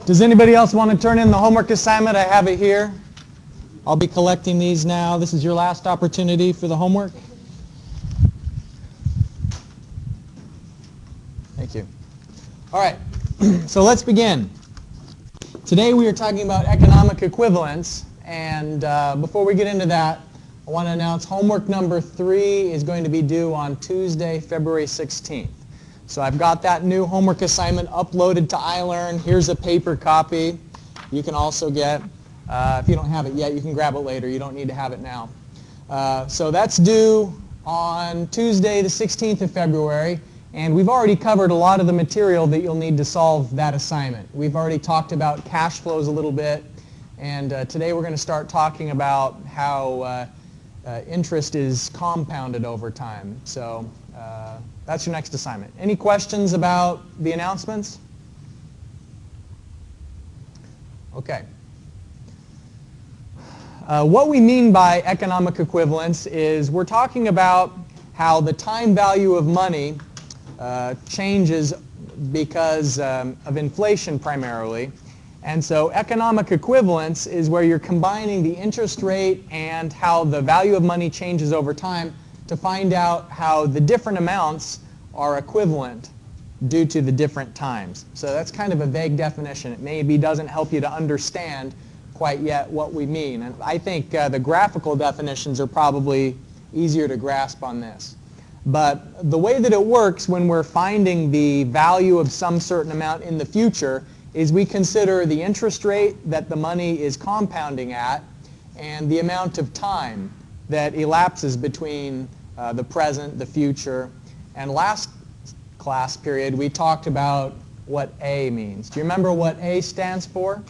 Does anybody else want to turn in the homework assignment? I have it here. I'll be collecting these now. This is your last opportunity for the homework. Thank you. All right, so let's begin. Today we are talking about economic equivalence, and before we get into that, I want to announce homework number 3 is going to be due on Tuesday, February 16th. So I've got that new homework assignment uploaded to iLearn. Here's a paper copy you can also get. If you don't have it yet, you can grab it later. You don't need to have it now. So that's due on Tuesday, the 16th of February. And we've already covered a lot of the material that you'll need to solve that assignment. We've already talked about cash flows a little bit. And today we're going to start talking about how interest is compounded over time. So that's your next assignment. Any questions about the announcements? Okay. What we mean by economic equivalence is we're talking about how the time value of money changes because of inflation primarily. And so economic equivalence is where you're combining the interest rate and how the value of money changes over time to find out how the different amounts are equivalent due to the different times. So that's kind of a vague definition. It maybe doesn't help you to understand quite yet what we mean. And I think the graphical definitions are probably easier to grasp on this. But the way that it works when we're finding the value of some certain amount in the future is we consider the interest rate that the money is compounding at and the amount of time that elapses between the present, the future. And last class period we talked about what A means. Do you remember what A stands for?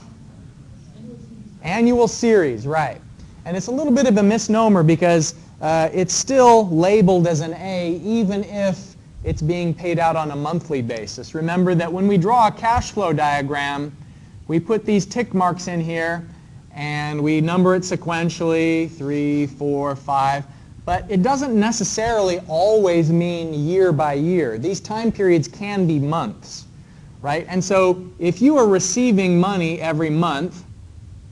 Annual series, right. And it's a little bit of a misnomer because it's still labeled as an A even if it's being paid out on a monthly basis. Remember that when we draw a cash flow diagram, we put these tick marks in here and we number it sequentially, 3, 4, 5. But it doesn't necessarily always mean year by year. These time periods can be months, right? And so if you are receiving money every month,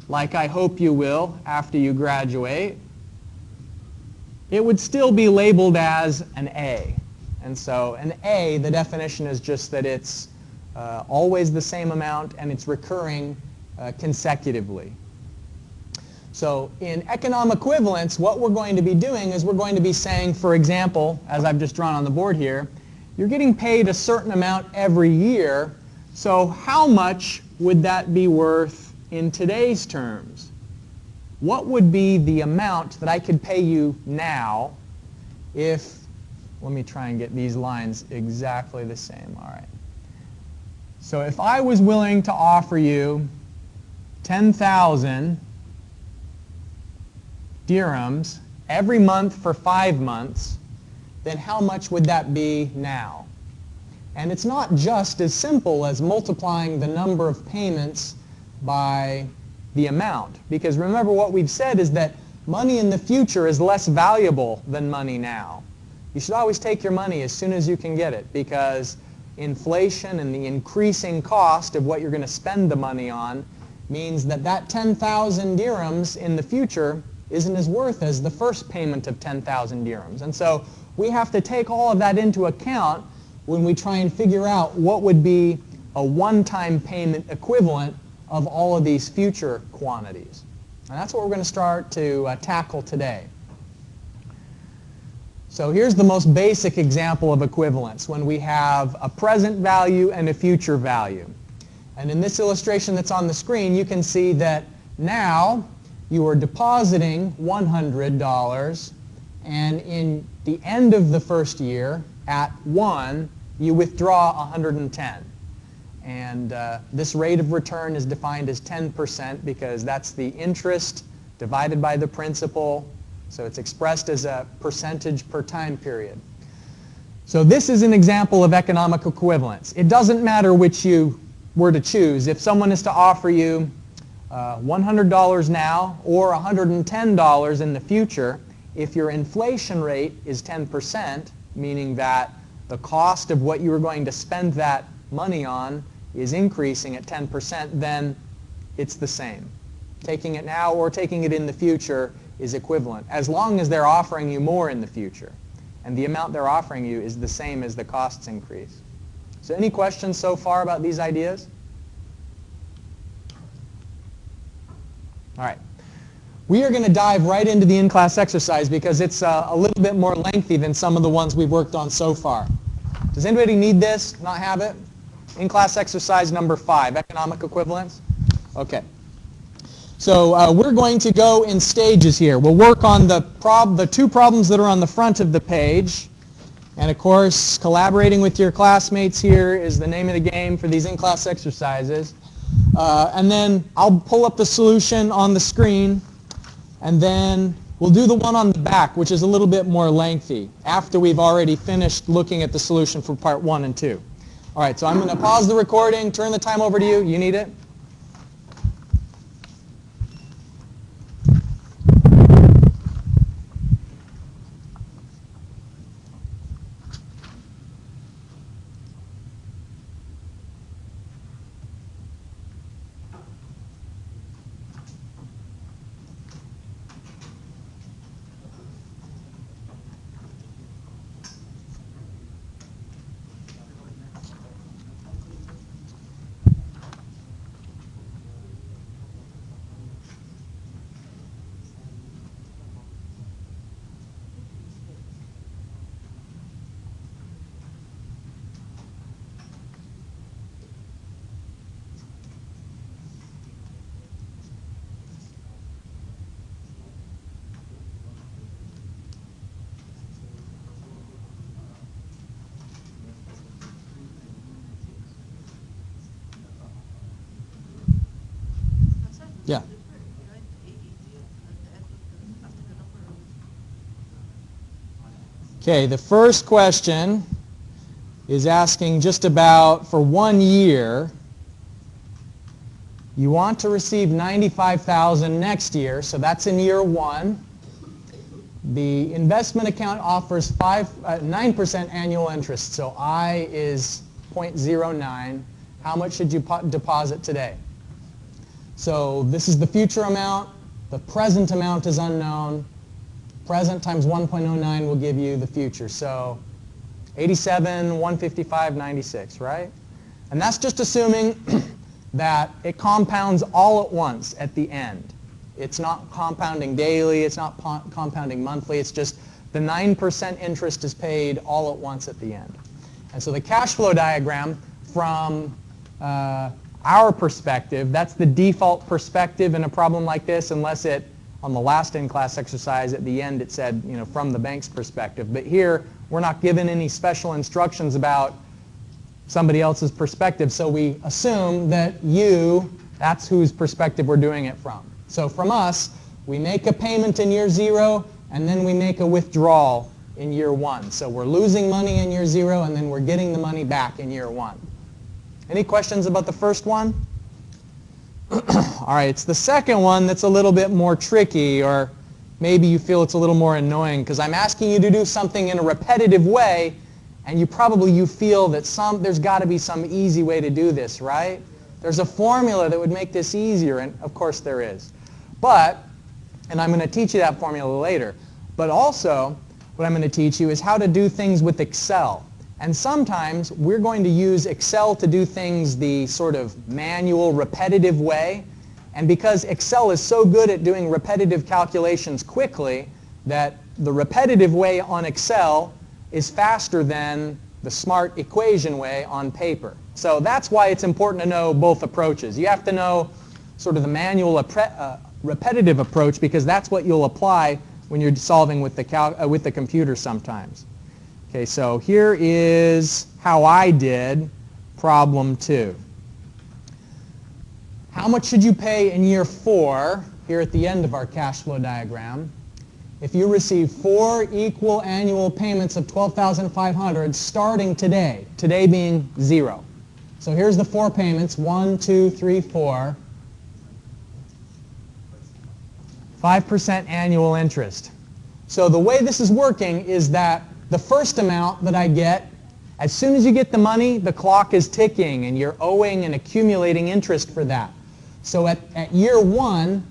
like I hope you will after you graduate, it would still be labeled as an A. And so an A, the definition is just that it's always the same amount and it's recurring consecutively. So in economic equivalence, what we're going to be doing is we're going to be saying, for example, as I've just drawn on the board here, you're getting paid a certain amount every year, so how much would that be worth in today's terms? What would be the amount that I could pay you now if, let me try and get these lines exactly the same, all right. So if I was willing to offer you 10,000 dirhams every month for 5 months, then how much would that be now? And it's not just as simple as multiplying the number of payments by the amount. Because remember what we've said is that money in the future is less valuable than money now. You should always take your money as soon as you can get it because inflation and the increasing cost of what you're going to spend the money on means that that 10,000 dirhams in the future isn't as worth as the first payment of 10,000 dirhams. And so we have to take all of that into account when we try and figure out what would be a one-time payment equivalent of all of these future quantities. And that's what we're going to start to tackle today. So here's the most basic example of equivalence when we have a present value and a future value. And in this illustration that's on the screen, you can see that now you are depositing $100, and in the end of the first year, at 1, you withdraw 110. And this rate of return is defined as 10% because that's the interest divided by the principal. So it's expressed as a percentage per time period. So this is an example of economic equivalence. It doesn't matter which you were to choose. If someone is to offer you $100 now or $110 in the future, if your inflation rate is 10%, meaning that the cost of what you were going to spend that money on is increasing at 10%, then it's the same. Taking it now or taking it in the future is equivalent, as long as they're offering you more in the future. And the amount they're offering you is the same as the costs increase. So any questions so far about these ideas? All right. We are going to dive right into the in-class exercise because it's a little bit more lengthy than some of the ones we've worked on so far. Does anybody need this, not have it? In-class exercise number 5, economic equivalence. Okay. So we're going to go in stages here. We'll work on the two problems that are on the front of the page. And of course, collaborating with your classmates here is the name of the game for these in-class exercises. And then I'll pull up the solution on the screen, and then we'll do the one on the back, which is a little bit more lengthy, after we've already finished looking at the solution for part 1 and 2. All right, so I'm going to pause the recording, turn the time over to you. You need it? Yeah. Okay, the first question is asking just about, for 1 year, you want to receive $95,000 next year, so that's in year 1. The investment account offers 9% annual interest, so I is 0.09. How much should you deposit today? So this is the future amount. The present amount is unknown. Present times 1.09 will give you the future. So 87, 155, 96, right? And that's just assuming that it compounds all at once at the end. It's not compounding daily. It's not compounding monthly. It's just the 9% interest is paid all at once at the end. And so the cash flow diagram from our perspective, that's the default perspective in a problem like this, unless it, on the last in-class exercise at the end, it said, from the bank's perspective. But here, we're not given any special instructions about somebody else's perspective, so we assume that that's whose perspective we're doing it from. So from us, we make a payment in year 0, and then we make a withdrawal in year 1. So we're losing money in year 0, and then we're getting the money back in year 1. Any questions about the first one? All right, it's the second one that's a little bit more tricky, or maybe you feel it's a little more annoying, because I'm asking you to do something in a repetitive way, and you feel that there's got to be some easy way to do this, right? There's a formula that would make this easier, and of course there is. And I'm going to teach you that formula later, but also what I'm going to teach you is how to do things with Excel. And sometimes we're going to use Excel to do things the sort of manual, repetitive way. And because Excel is so good at doing repetitive calculations quickly, that the repetitive way on Excel is faster than the smart equation way on paper. So that's why it's important to know both approaches. You have to know sort of the manual repetitive approach, because that's what you'll apply when you're solving with the computer sometimes. Okay, so here is how I did problem 2. How much should you pay in year 4, here at the end of our cash flow diagram, if you receive 4 equal annual payments of $12,500 starting today being 0. So here's the 4 payments, 1, 2, 3, 4. 5% annual interest. So the way this is working is that the first amount that I get As soon as you get the money, the clock is ticking, and you're owing and accumulating interest for that. So at year 1,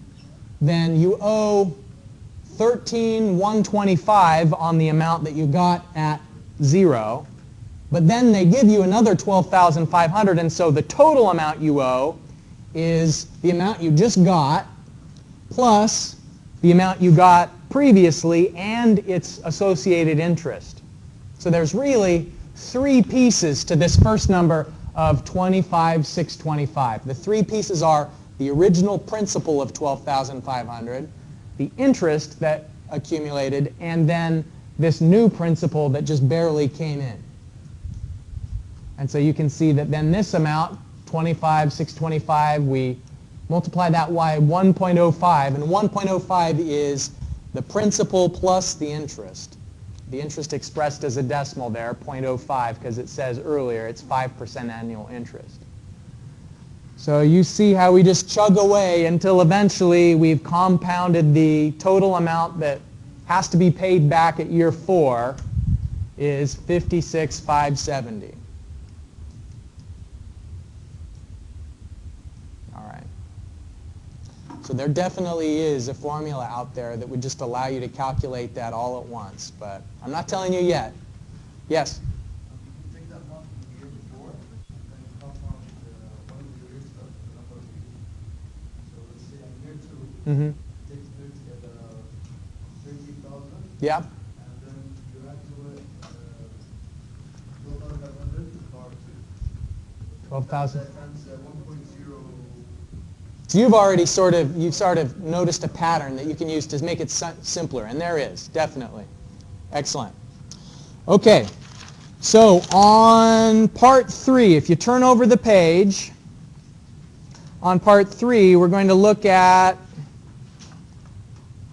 then you owe $13,125 on the amount that you got at 0. But then they give you another $12,500, and so the total amount you owe is the amount you just got plus the amount you got previously and its associated interest. So there's really 3 pieces to this first number of $25,625. The 3 pieces are the original principal of $12,500, the interest that accumulated, and then this new principal that just barely came in. And so you can see that then this amount, $25,625, we multiply that by 1.05, and 1.05 is the principal plus the interest. The interest expressed as a decimal there, 0.05, because it says earlier it's 5% annual interest. So you see how we just chug away until eventually we've compounded the total amount that has to be paid back at year 4 is $56,570. So there definitely is a formula out there that would just allow you to calculate that all at once, but I'm not telling you yet. Yes? You take that amount from the year before, and then compound one of the years of the number of years. So let's say on year 2, take it to get 13,000. Yeah. And then you add to it 12,500 to power 2. 12,000. That times 1.0. So you've sort of noticed a pattern that you can use to make it simpler, and there is, definitely. Excellent. Okay, so on part 3, if you turn over the page, on part 3, we're going to look at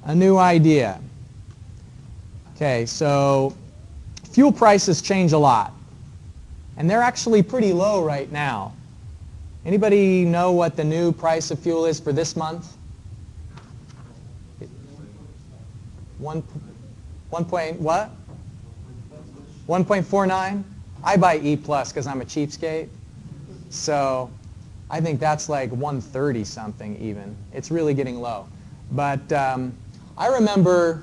a new idea. Okay, so fuel prices change a lot, and they're actually pretty low right now. Anybody know what the new price of fuel is for this month? 1.49? I buy E plus because I'm a cheapskate. So I think that's like 130 something even. It's really getting low. But I remember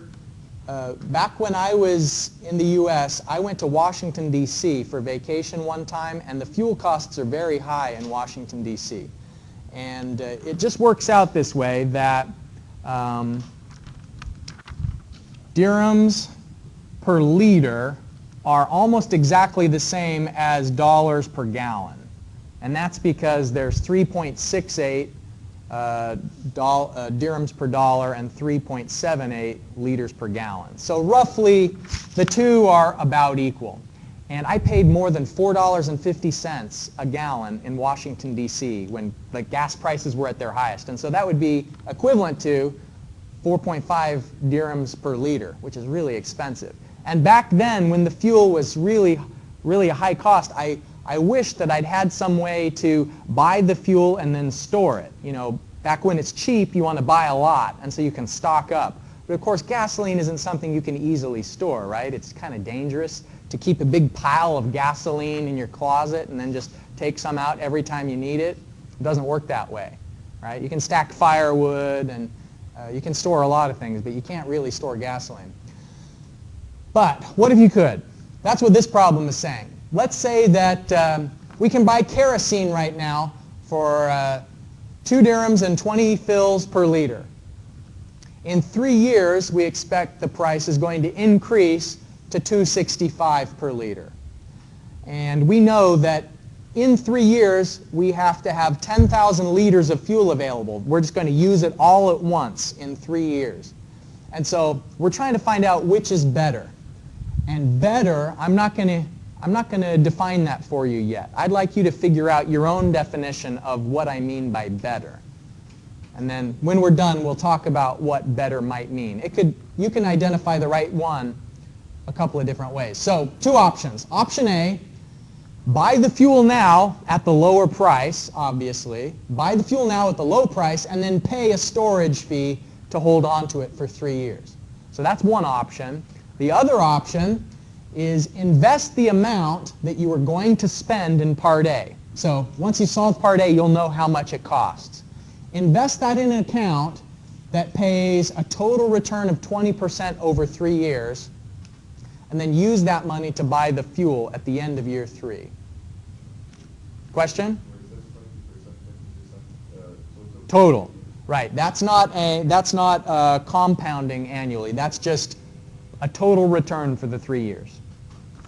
back when I was in the U.S., I went to Washington, D.C. for vacation one time, and the fuel costs are very high in Washington, D.C. And it just works out this way that dirhams per liter are almost exactly the same as dollars per gallon. And that's because there's 3.68 dirhams per dollar and 3.78 liters per gallon. So roughly the two are about equal. And I paid more than $4.50 a gallon in Washington, D.C. when the gas prices were at their highest. And so that would be equivalent to 4.5 dirhams per liter, which is really expensive. And back then, when the fuel was really a high cost, I wish that I'd had some way to buy the fuel and then store it. You know, back when it's cheap, you want to buy a lot, and so you can stock up. But of course, gasoline isn't something you can easily store, right? It's kind of dangerous to keep a big pile of gasoline in your closet and then just take some out every time you need it. It doesn't work that way, right? You can stack firewood and you can store a lot of things, but you can't really store gasoline. But what if you could? That's what this problem is saying. Let's say that we can buy kerosene right now for 2 dirhams and 20 fils per liter. In 3 years, we expect the price is going to increase to $2.65 per liter. And we know that in 3 years, we have to have 10,000 liters of fuel available. We're just going to use it all at once in 3 years. And so we're trying to find out which is better. And better, I'm not going to define that for you yet. I'd like you to figure out your own definition of what I mean by better. And then when we're done, we'll talk about what better might mean. You can identify the right one a couple of different ways. So 2 options. Option A, buy the fuel now at the lower price, obviously. Buy the fuel now at the low price and then pay a storage fee to hold on to it for 3 years. So that's one option. The other option is invest the amount that you are going to spend in Part A. So once you solve Part A, you'll know how much it costs. Invest that in an account that pays a total return of 20% over 3 years, and then use that money to buy the fuel at the end of year 3. Question? Total. Right. That's not compounding annually. That's just a total return for the 3 years.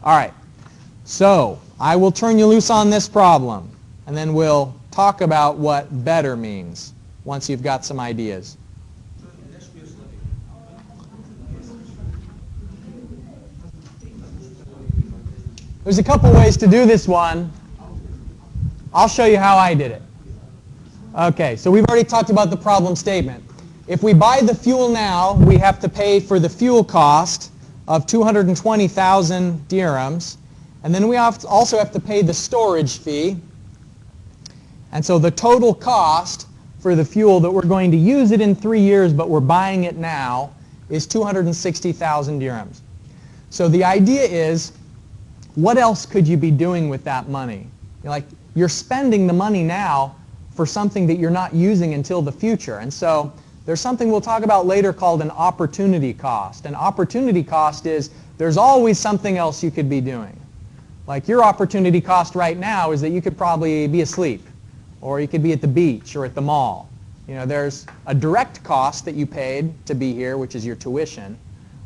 All right. So I will turn you loose on this problem, and then we'll talk about what better means once you've got some ideas. There's a couple ways to do this one. I'll show you how I did it. Okay, so we've already talked about the problem statement. If we buy the fuel now, we have to pay for the fuel cost of 220,000 dirhams, and then we also have to pay the storage fee. And so the total cost for the fuel that we're going to use it in 3 years, but we're buying it now, is 260,000 dirhams. So the idea is, what else could you be doing with that money? You're spending the money now for something that you're not using until the future. And so there's something we'll talk about later called an opportunity cost. An opportunity cost is there's always something else you could be doing. Like your opportunity cost right now is that you could probably be asleep, or you could be at the beach or at the mall. There's a direct cost that you paid to be here, which is your tuition.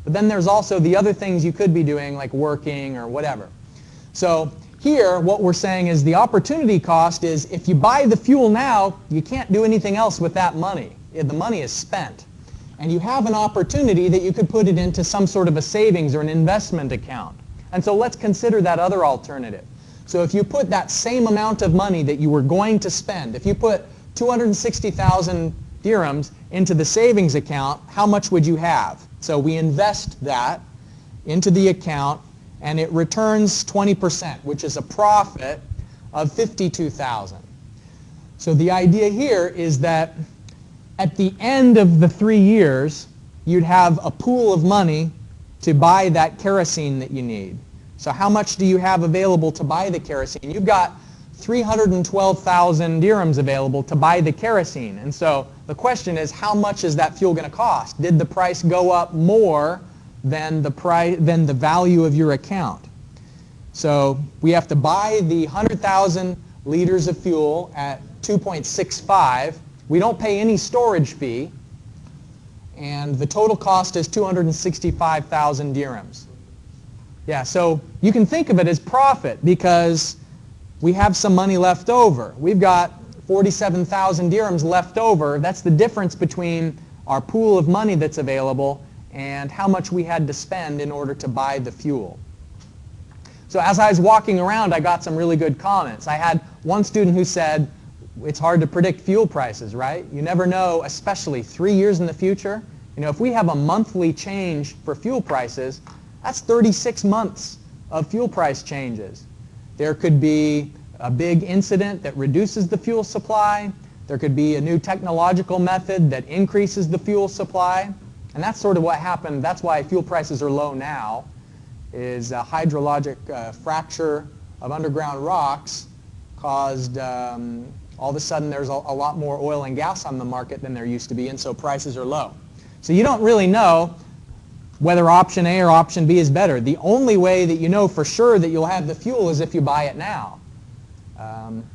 But then there's also the other things you could be doing, like working or whatever. So here, what we're saying is the opportunity cost is if you buy the fuel now, you can't do anything else with that money. The money is spent. And you have an opportunity that you could put it into some sort of a savings or an investment account. And so let's consider that other alternative. So if you put that same amount of money that you were going to spend, if you put 260,000 dirhams into the savings account, how much would you have? So we invest that into the account, and it returns 20%, which is a profit of 52,000. So the idea here is that at the end of the 3 years, you'd have a pool of money to buy that kerosene that you need. So how much do you have available to buy the kerosene? You've got 312,000 dirhams available to buy the kerosene. And so the question is, how much is that fuel going to cost? Did the price go up more than the value of your account? So we have to buy the 100,000 liters of fuel at 2.65. We don't pay any storage fee, and the total cost is 265,000 dirhams. Yeah, so you can think of it as profit because we have some money left over. We've got 47,000 dirhams left over. That's the difference between our pool of money that's available and how much we had to spend in order to buy the fuel. So as I was walking around, I got some really good comments. I had one student who said, it's hard to predict fuel prices, right? You never know, especially 3 years in the future. If we have a monthly change for fuel prices, that's 36 months of fuel price changes. There could be a big incident that reduces the fuel supply. There could be a new technological method that increases the fuel supply. And that's sort of what happened. That's why fuel prices are low now, is a hydrologic fracture of underground rocks caused all of a sudden there's a lot more oil and gas on the market than there used to be, and so prices are low. So you don't really know whether option A or option B is better. The only way that you know for sure that you'll have the fuel is if you buy it now.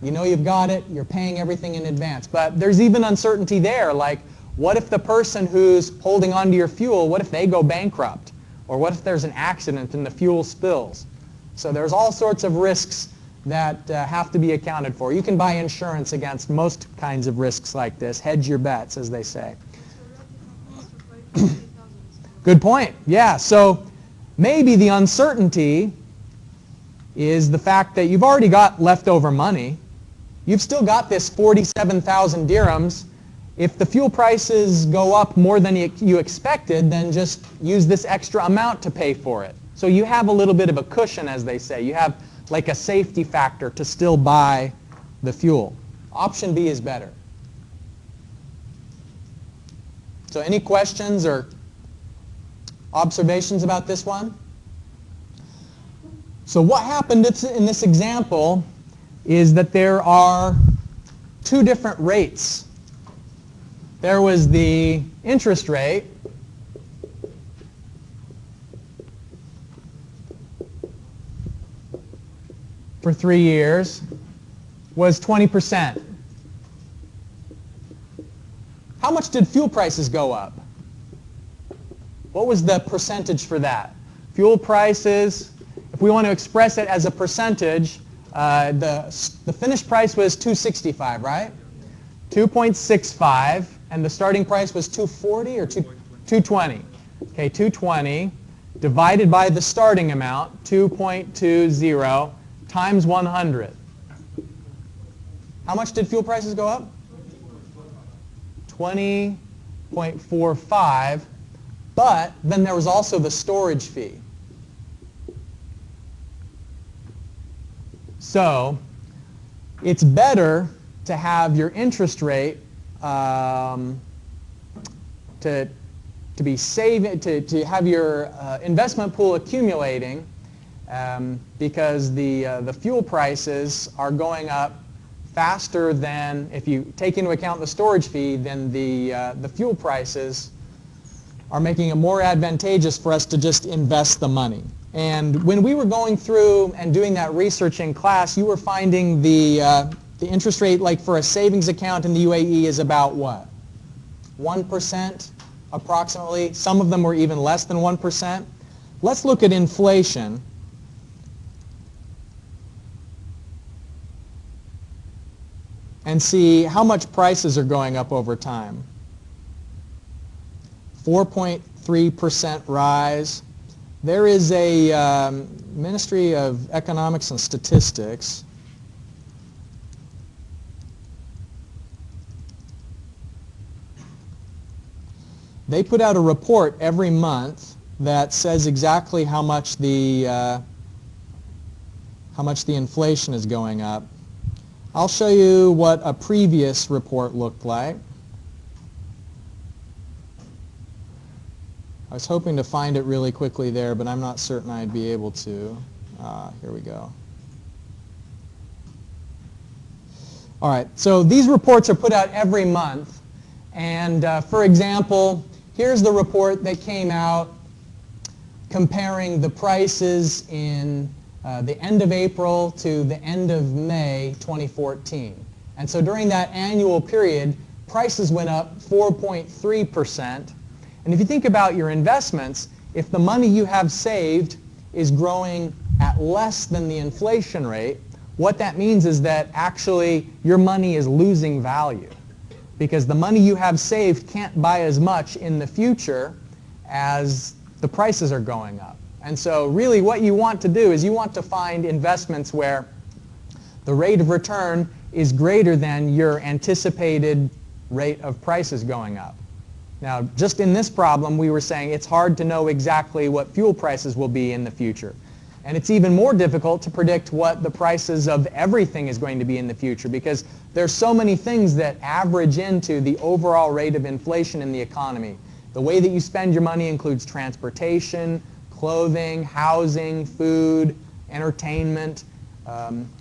You know you've got it, you're paying everything in advance. But there's even uncertainty there, like what if the person who's holding onto your fuel, what if they go bankrupt? Or what if there's an accident and the fuel spills? So there's all sorts of risks that have to be accounted for. You can buy insurance against most kinds of risks like this. Hedge your bets, as they say. Good point. Yeah, so maybe the uncertainty is the fact that you've already got leftover money. You've still got this 47,000 dirhams. If the fuel prices go up more than you expected, then just use this extra amount to pay for it. So you have a little bit of a cushion, as they say. You have like a safety factor to still buy the fuel. Option B is better. So any questions or observations about this one? So what happened in this example is that there are two different rates. There was the interest rate, for 3 years was 20%. How much did fuel prices go up? What was the percentage for that? Fuel prices, if we want to express it as a percentage, the finished price was $2.65, right? 2.65, and the starting price was 240 or 220. Okay, 220 divided by the starting amount, 2.20 times 100. How much did fuel prices go up? 20.45, but then there was also the storage fee. So it's better to have your interest rate to be saving, to have your investment pool accumulating because the fuel prices are going up faster than, if you take into account the storage fee, then the fuel prices are making it more advantageous for us to just invest the money. And when we were going through and doing that research in class, you were finding the interest rate, like for a savings account in the UAE, is about what? 1% approximately. Some of them were even less than 1%. Let's look at inflation. And see how much prices are going up over time. 4.3% rise. There is a Ministry of Economics and Statistics. They put out a report every month that says exactly how much the inflation is going up. I'll show you what a previous report looked like. I was hoping to find it really quickly there, but I'm not certain I'd be able to. Here we go. All right, so these reports are put out every month. And for example, here's the report that came out comparing the prices in the end of April to the end of May 2014. And so during that annual period, prices went up 4.3%. And if you think about your investments, if the money you have saved is growing at less than the inflation rate, what that means is that actually your money is losing value, because the money you have saved can't buy as much in the future as the prices are going up. And so really what you want to do is you want to find investments where the rate of return is greater than your anticipated rate of prices going up. Now, just in this problem, we were saying it's hard to know exactly what fuel prices will be in the future. And it's even more difficult to predict what the prices of everything is going to be in the future, because there's so many things that average into the overall rate of inflation in the economy. The way that you spend your money includes transportation, clothing, housing, food, entertainment,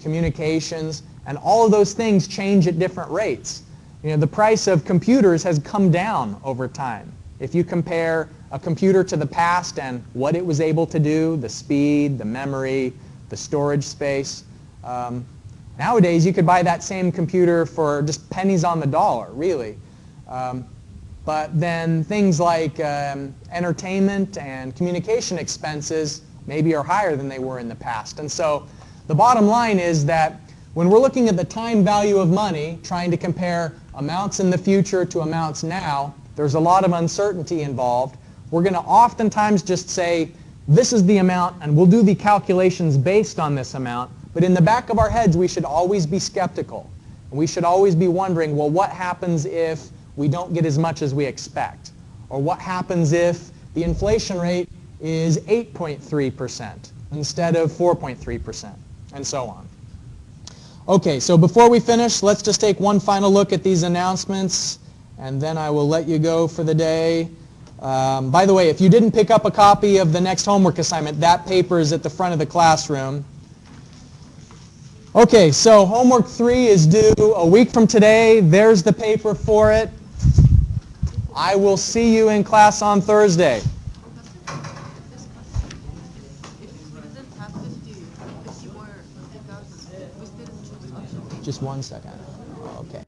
communications, and all of those things change at different rates. You know, the price of computers has come down over time. If you compare a computer to the past and what it was able to do, the speed, the memory, the storage space, nowadays you could buy that same computer for just pennies on the dollar, really. But then things like entertainment and communication expenses maybe are higher than they were in the past. And so the bottom line is that when we're looking at the time value of money, trying to compare amounts in the future to amounts now, there's a lot of uncertainty involved. We're going to oftentimes just say, this is the amount, and we'll do the calculations based on this amount. But in the back of our heads, we should always be skeptical. And we should always be wondering, well, what happens if we don't get as much as we expect? Or what happens if the inflation rate is 8.3% instead of 4.3%, and so on. Okay, so before we finish, let's just take one final look at these announcements, and then I will let you go for the day. By the way, if you didn't pick up a copy of the next homework assignment, that paper is at the front of the classroom. Okay, so homework 3 is due a week from today. There's the paper for it. I will see you in class on Thursday. If we didn't have 50 more 50,000, we still choose option A. Just one second.